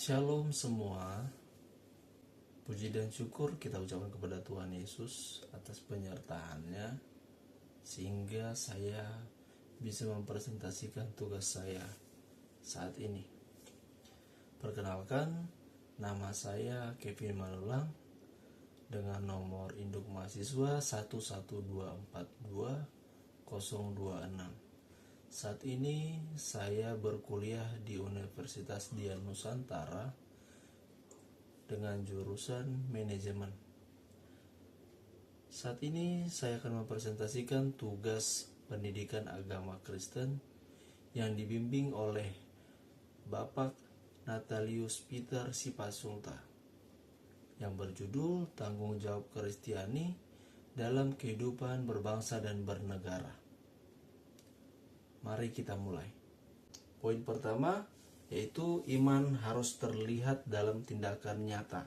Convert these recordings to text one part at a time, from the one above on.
Shalom semua. Puji dan syukur kita ucapkan kepada Tuhan Yesus atas penyertaannya, sehingga saya bisa mempresentasikan tugas saya saat ini. Perkenalkan, nama saya Kevin Manulang dengan nomor induk mahasiswa 11242026. Saat ini saya berkuliah di Universitas Dian Nusantara dengan jurusan manajemen. Saat ini saya akan mempresentasikan tugas pendidikan agama Kristen yang dibimbing oleh Bapak Natalius Peter Sipasungta yang berjudul Tanggung Jawab Kristiani dalam Kehidupan Berbangsa dan Bernegara. Mari kita mulai. Poin pertama yaitu iman harus terlihat dalam tindakan nyata.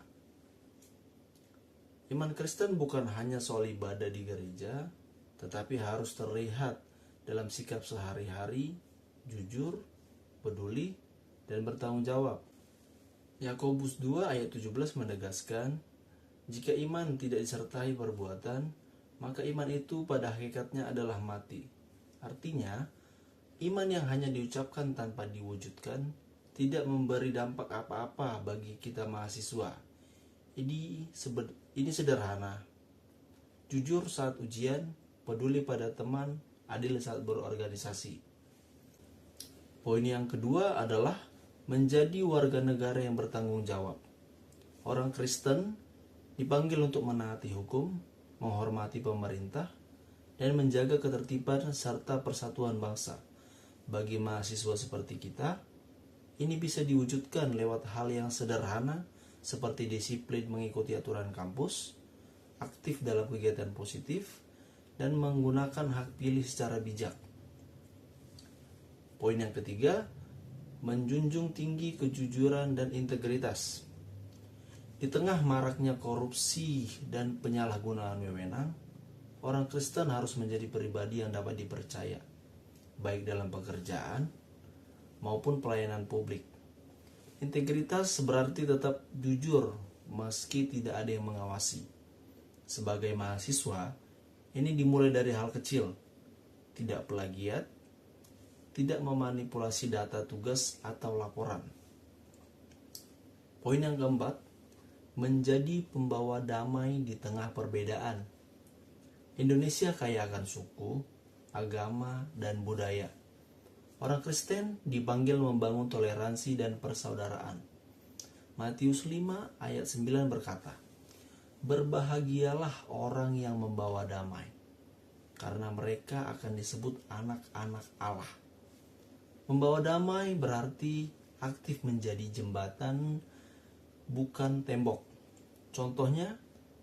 Iman Kristen bukan hanya soal ibadah di gereja, tetapi harus terlihat dalam sikap sehari-hari, jujur, peduli, dan bertanggung jawab. Yakobus 2 ayat 17 menegaskan, jika iman tidak disertai perbuatan, maka iman itu pada hakikatnya adalah mati. Artinya, iman yang hanya diucapkan tanpa diwujudkan tidak memberi dampak apa-apa bagi kita mahasiswa. Ini sederhana. Jujur saat ujian, peduli pada teman, adil saat berorganisasi. Poin yang kedua adalah menjadi warga negara yang bertanggung jawab. Orang Kristen dipanggil untuk menaati hukum, menghormati pemerintah, dan menjaga ketertiban serta persatuan bangsa. Bagi mahasiswa seperti kita, ini bisa diwujudkan lewat hal yang sederhana seperti disiplin mengikuti aturan kampus, aktif dalam kegiatan positif, dan menggunakan hak pilih secara bijak. Poin yang ketiga, menjunjung tinggi kejujuran dan integritas. Di tengah maraknya korupsi dan penyalahgunaan wewenang, orang Kristen harus menjadi pribadi yang dapat dipercaya, baik dalam pekerjaan maupun pelayanan publik. Integritas berarti tetap jujur meski tidak ada yang mengawasi. Sebagai mahasiswa, ini dimulai dari hal kecil, tidak plagiat, tidak memanipulasi data tugas atau laporan. Poin yang keempat, menjadi pembawa damai di tengah perbedaan. Indonesia kaya akan suku, agama, dan budaya. Orang Kristen dipanggil membangun toleransi dan persaudaraan. Matius 5 ayat 9 berkata, berbahagialah orang yang membawa damai, karena mereka akan disebut anak-anak Allah. Membawa damai berarti aktif menjadi jembatan, bukan tembok. Contohnya,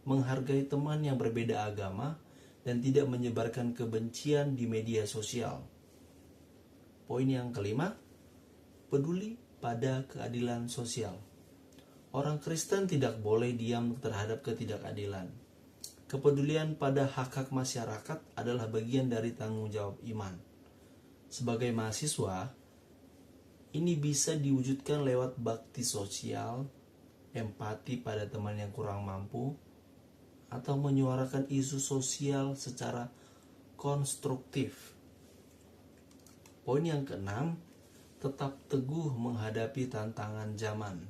menghargai teman yang berbeda agama dan tidak menyebarkan kebencian di media sosial. Poin yang kelima, peduli pada keadilan sosial. Orang Kristen tidak boleh diam terhadap ketidakadilan. Kepedulian pada hak-hak masyarakat adalah bagian dari tanggung jawab iman. Sebagai mahasiswa, ini bisa diwujudkan lewat bakti sosial, empati pada teman yang kurang mampu, atau menyuarakan isu sosial secara konstruktif. Poin yang keenam, tetap teguh menghadapi tantangan zaman.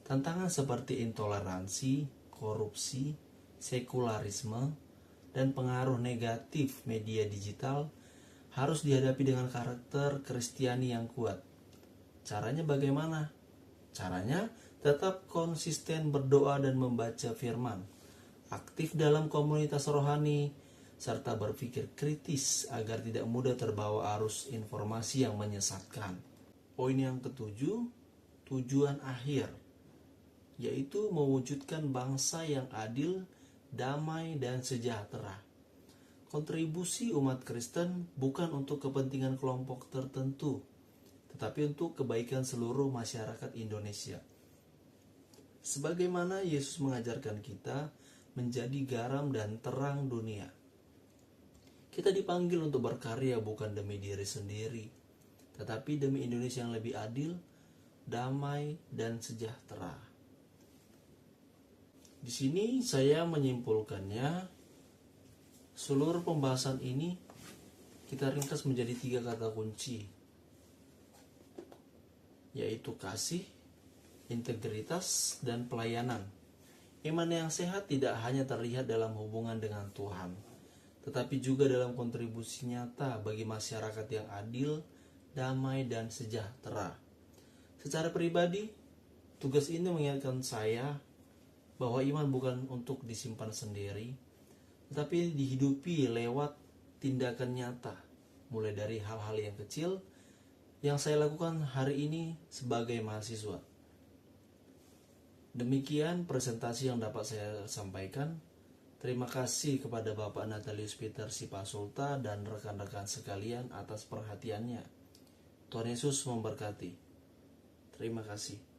Tantangan seperti intoleransi, korupsi, sekularisme, dan pengaruh negatif media digital harus dihadapi dengan karakter Kristiani yang kuat. Caranya bagaimana? Caranya tetap konsisten berdoa dan membaca firman, aktif dalam komunitas rohani, serta berpikir kritis agar tidak mudah terbawa arus informasi yang menyesatkan. Poin yang ketujuh, tujuan akhir, yaitu mewujudkan bangsa yang adil, damai, dan sejahtera. Kontribusi umat Kristen bukan untuk kepentingan kelompok tertentu, tetapi untuk kebaikan seluruh masyarakat Indonesia. Sebagaimana Yesus mengajarkan kita menjadi garam dan terang dunia. Kita dipanggil untuk berkarya bukan demi diri sendiri, tetapi demi Indonesia yang lebih adil, damai, dan sejahtera. Di sini saya menyimpulkannya, seluruh pembahasan ini kita ringkas menjadi 3 kata kunci, yaitu kasih, integritas, dan pelayanan. Iman yang sehat tidak hanya terlihat dalam hubungan dengan Tuhan, tetapi juga dalam kontribusi nyata bagi masyarakat yang adil, damai, dan sejahtera. Secara pribadi, tugas ini mengingatkan saya bahwa iman bukan untuk disimpan sendiri, tetapi dihidupi lewat tindakan nyata, mulai dari hal-hal yang kecil yang saya lakukan hari ini sebagai mahasiswa. Demikian presentasi yang dapat saya sampaikan. Terima kasih kepada Bapak Natalius Peter Sipasulta dan rekan-rekan sekalian atas perhatiannya. Tuhan Yesus memberkati. Terima kasih.